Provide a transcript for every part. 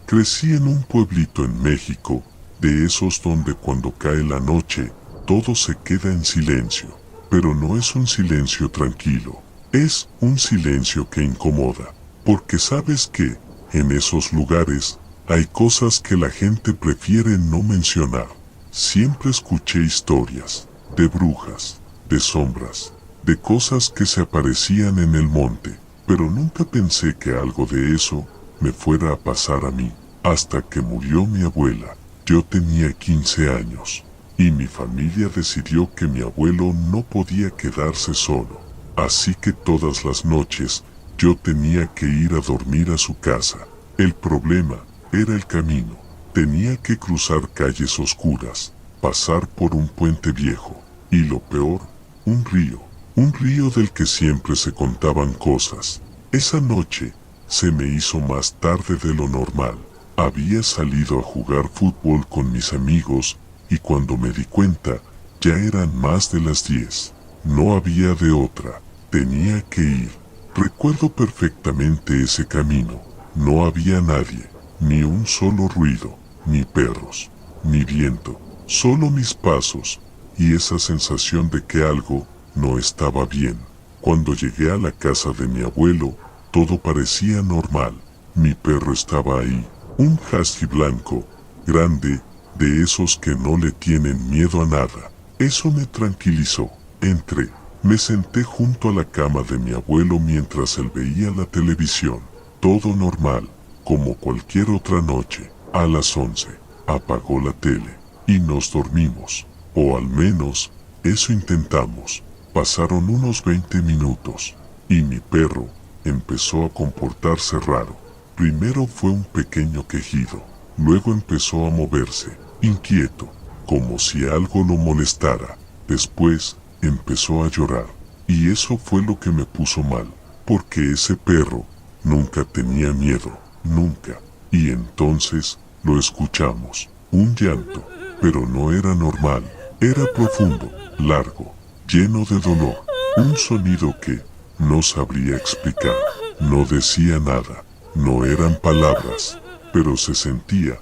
Crecí en un pueblito en México, de esos donde cuando cae la noche, todo se queda en silencio. Pero no es un silencio tranquilo, es un silencio que incomoda, porque sabes que, en esos lugares, hay cosas que la gente prefiere no mencionar. Siempre escuché historias, de brujas, de sombras, de cosas que se aparecían en el monte, pero nunca pensé que algo de eso me fuera a pasar a mí, hasta que murió mi abuela. Yo tenía 15 años, y mi familia decidió que mi abuelo no podía quedarse solo, así que todas las noches yo tenía que ir a dormir a su casa. El problema era el camino. Tenía que cruzar calles oscuras, pasar por un puente viejo, y lo peor, un río del que siempre se contaban cosas. Esa noche se me hizo más tarde de lo normal. Había salido a jugar fútbol con mis amigos y cuando me di cuenta ya eran más de las 10. No había de otra, tenía que ir. Recuerdo perfectamente ese camino. No había nadie, ni un solo ruido, ni perros, ni viento, solo mis pasos y esa sensación de que algo no estaba bien. Cuando llegué a la casa de mi abuelo, todo parecía normal. Mi perro estaba ahí, un husky blanco, grande, de esos que no le tienen miedo a nada. Eso me tranquilizó. Entré, me senté junto a la cama de mi abuelo mientras él veía la televisión. Todo normal, como cualquier otra noche. A las 11, apagó la tele, y nos dormimos. O al menos, eso intentamos. Pasaron unos 20 minutos, y mi perro empezó a comportarse raro. Primero fue un pequeño quejido, luego empezó a moverse, inquieto, como si algo lo molestara. Después, empezó a llorar, y eso fue lo que me puso mal, porque ese perro nunca tenía miedo, nunca. Y entonces, lo escuchamos, un llanto, pero no era normal, era profundo, largo, lleno de dolor, un sonido que no sabría explicar, no decía nada, no eran palabras, pero se sentía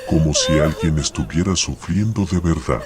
como si alguien estuviera sufriendo de verdad.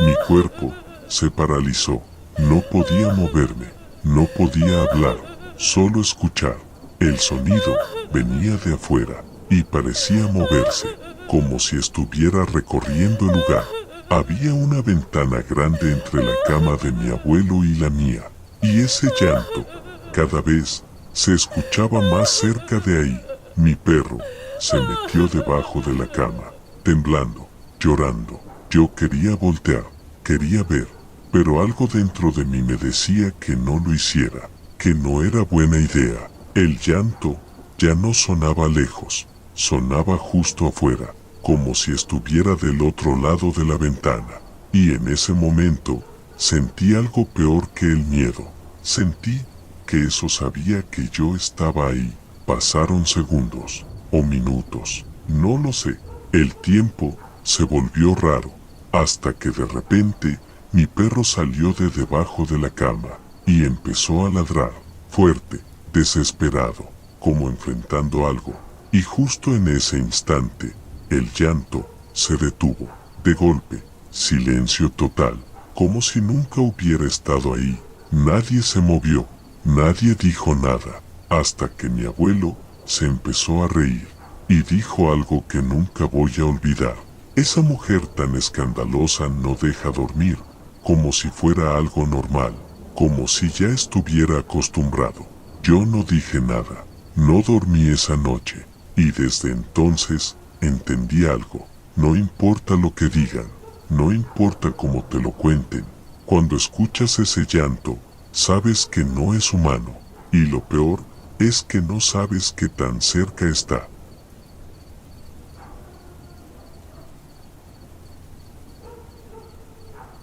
Mi cuerpo se paralizó, no podía moverme, no podía hablar, solo escuchar. El sonido venía de afuera y parecía moverse, como si estuviera recorriendo el lugar. Había una ventana grande entre la cama de mi abuelo y la mía, y ese llanto cada vez se escuchaba más cerca de ahí. Mi perro se metió debajo de la cama, temblando, llorando. Yo quería voltear, quería ver, pero algo dentro de mí me decía que no lo hiciera, que no era buena idea. El llanto ya no sonaba lejos, sonaba justo afuera, como si estuviera del otro lado de la ventana. Y en ese momento, sentí algo peor que el miedo. Sentí que eso sabía que yo estaba ahí. Pasaron segundos, o minutos, no lo sé. El tiempo se volvió raro, hasta que de repente, mi perro salió de debajo de la cama, y empezó a ladrar, fuerte, desesperado, como enfrentando algo. Y justo en ese instante, el llanto se detuvo. De golpe, silencio total, como si nunca hubiera estado ahí. Nadie se movió, nadie dijo nada, hasta que mi abuelo se empezó a reír, y dijo algo que nunca voy a olvidar. Esa mujer tan escandalosa no deja dormir, como si fuera algo normal, como si ya estuviera acostumbrado. Yo no dije nada, no dormí esa noche, y desde entonces entendí algo. No importa lo que digan, no importa cómo te lo cuenten, cuando escuchas ese llanto, sabes que no es humano, y lo peor es que no sabes qué tan cerca está.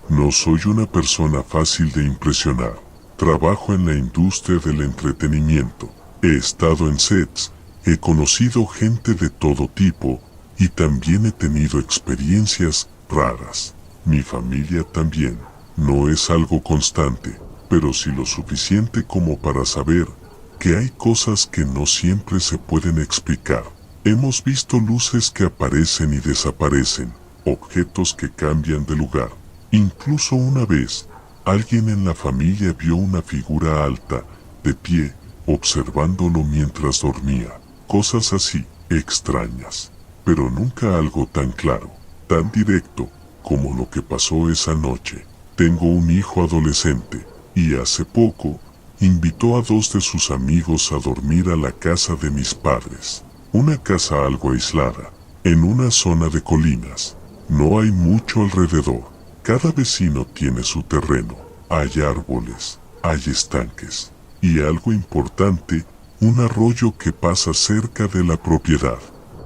No soy una persona fácil de impresionar. Trabajo en la industria del entretenimiento. He estado en sets, he conocido gente de todo tipo y también he tenido experiencias raras. Mi familia también. No es algo constante, pero sí lo suficiente como para saber que hay cosas que no siempre se pueden explicar. Hemos visto luces que aparecen y desaparecen, objetos que cambian de lugar. Incluso una vez, alguien en la familia vio una figura alta, de pie, observándolo mientras dormía. Cosas así, extrañas. Pero nunca algo tan claro, tan directo, como lo que pasó esa noche. Tengo un hijo adolescente, y hace poco, invitó a 2 de sus amigos a dormir a la casa de mis padres. Una casa algo aislada, en una zona de colinas. No hay mucho alrededor. Cada vecino tiene su terreno. Hay árboles, hay estanques. Y algo importante, un arroyo que pasa cerca de la propiedad.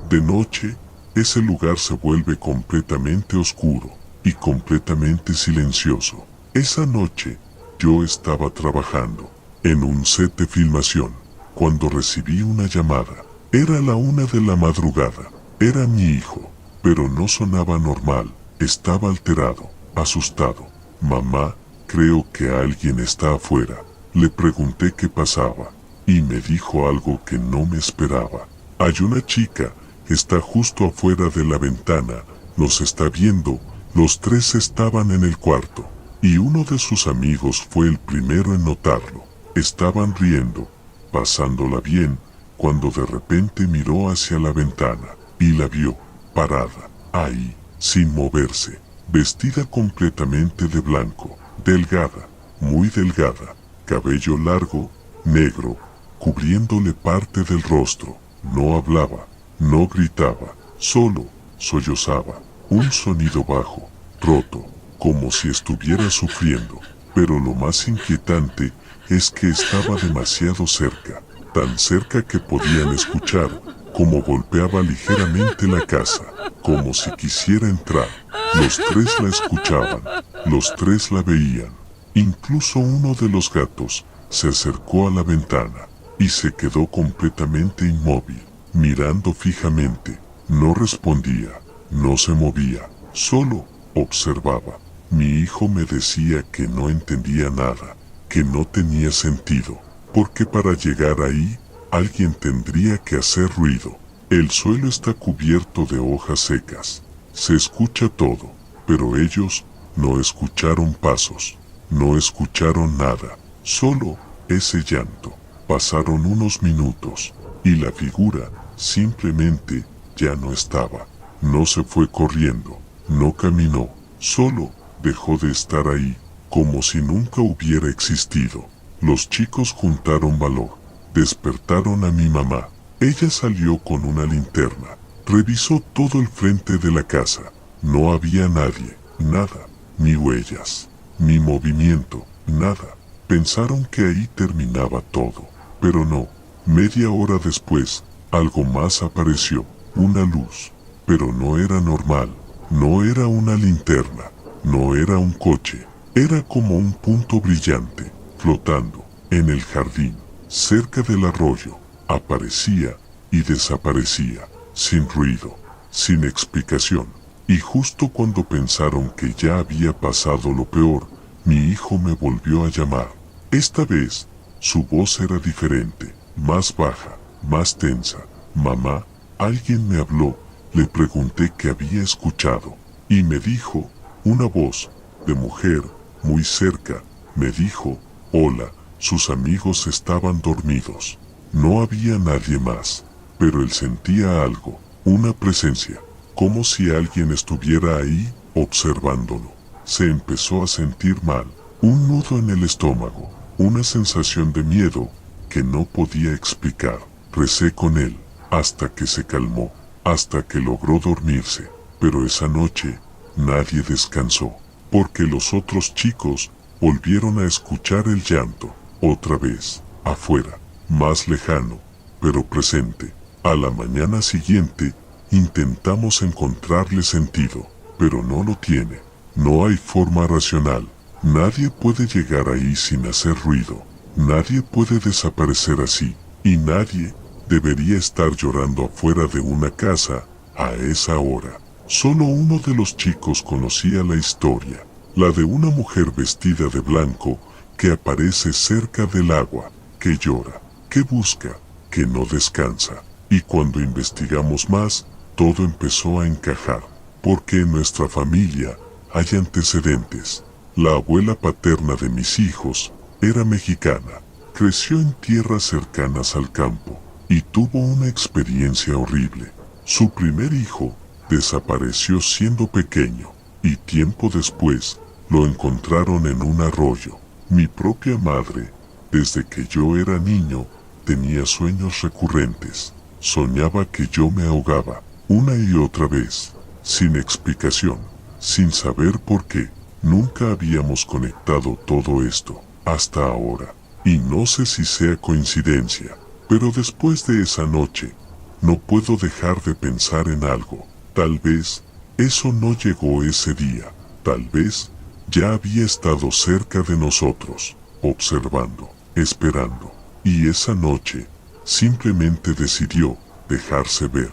De noche, ese lugar se vuelve completamente oscuro y completamente silencioso. Esa noche, yo estaba trabajando en un set de filmación, cuando recibí una llamada. Era la 1 de la madrugada. Era mi hijo, pero no sonaba normal. Estaba alterado, asustado. Mamá, creo que alguien está afuera. Le pregunté qué pasaba, y me dijo algo que no me esperaba. Hay una chica, está justo afuera de la ventana, nos está viendo. Los 3 estaban en el cuarto, y uno de sus amigos fue el primero en notarlo. Estaban riendo, pasándola bien, cuando de repente miró hacia la ventana, y la vio, parada, ahí, sin moverse, vestida completamente de blanco, delgada, muy delgada, cabello largo, negro, cubriéndole parte del rostro. No hablaba, no gritaba, solo sollozaba, un sonido bajo, roto, como si estuviera sufriendo. Pero lo más inquietante es que estaba demasiado cerca, tan cerca que podían escuchar cómo golpeaba ligeramente la casa, como si quisiera entrar. Los 3 la escuchaban, los 3 la veían. Incluso uno de los gatos se acercó a la ventana y se quedó completamente inmóvil, mirando fijamente. No respondía, no se movía, solo observaba. Mi hijo me decía que no entendía nada, que no tenía sentido, porque para llegar ahí, alguien tendría que hacer ruido. El suelo está cubierto de hojas secas. Se escucha todo, pero ellos no escucharon pasos, no escucharon nada, solo ese llanto. Pasaron unos minutos, y la figura simplemente ya no estaba. No se fue corriendo, no caminó, solo dejó de estar ahí, como si nunca hubiera existido. Los chicos juntaron valor, despertaron a mi mamá. Ella salió con una linterna, revisó todo el frente de la casa. No había nadie, nada, ni huellas, ni movimiento, nada. Pensaron que ahí terminaba todo, pero no. Media hora después, algo más apareció, una luz, pero no era normal, no era una linterna, no era un coche, era como un punto brillante, flotando, en el jardín, cerca del arroyo. Aparecía y desaparecía, sin ruido, sin explicación. Y justo cuando pensaron que ya había pasado lo peor, mi hijo me volvió a llamar. Esta vez, su voz era diferente, más baja, más tensa. Mamá, alguien me habló. Le pregunté qué había escuchado, y me dijo, una voz de mujer, muy cerca, me dijo, hola. Sus amigos estaban dormidos. No había nadie más, pero él sentía algo, una presencia, como si alguien estuviera ahí, observándolo. Se empezó a sentir mal, un nudo en el estómago, una sensación de miedo que no podía explicar. Recé con él, hasta que se calmó, hasta que logró dormirse. Pero esa noche, nadie descansó, porque los otros chicos volvieron a escuchar el llanto, otra vez, afuera, más lejano, pero presente. A la mañana siguiente, intentamos encontrarle sentido, pero no lo tiene. No hay forma racional. Nadie puede llegar ahí sin hacer ruido. Nadie puede desaparecer así. Y nadie debería estar llorando afuera de una casa a esa hora. Solo uno de los chicos conocía la historia, la de una mujer vestida de blanco que aparece cerca del agua, que llora, que busca, que no descansa. Y cuando investigamos más, todo empezó a encajar, porque en nuestra familia hay antecedentes. La abuela paterna de mis hijos era mexicana, creció en tierras cercanas al campo, y tuvo una experiencia horrible. Su primer hijo desapareció siendo pequeño, y tiempo después lo encontraron en un arroyo. Mi propia madre, desde que yo era niño, tenía sueños recurrentes. Soñaba que yo me ahogaba, una y otra vez, sin explicación, sin saber por qué. Nunca habíamos conectado todo esto, hasta ahora. Y no sé si sea coincidencia, pero después de esa noche, no puedo dejar de pensar en algo. Tal vez, eso no llegó ese día. Tal vez, ya había estado cerca de nosotros, observando, esperando. Y esa noche, simplemente decidió dejarse ver.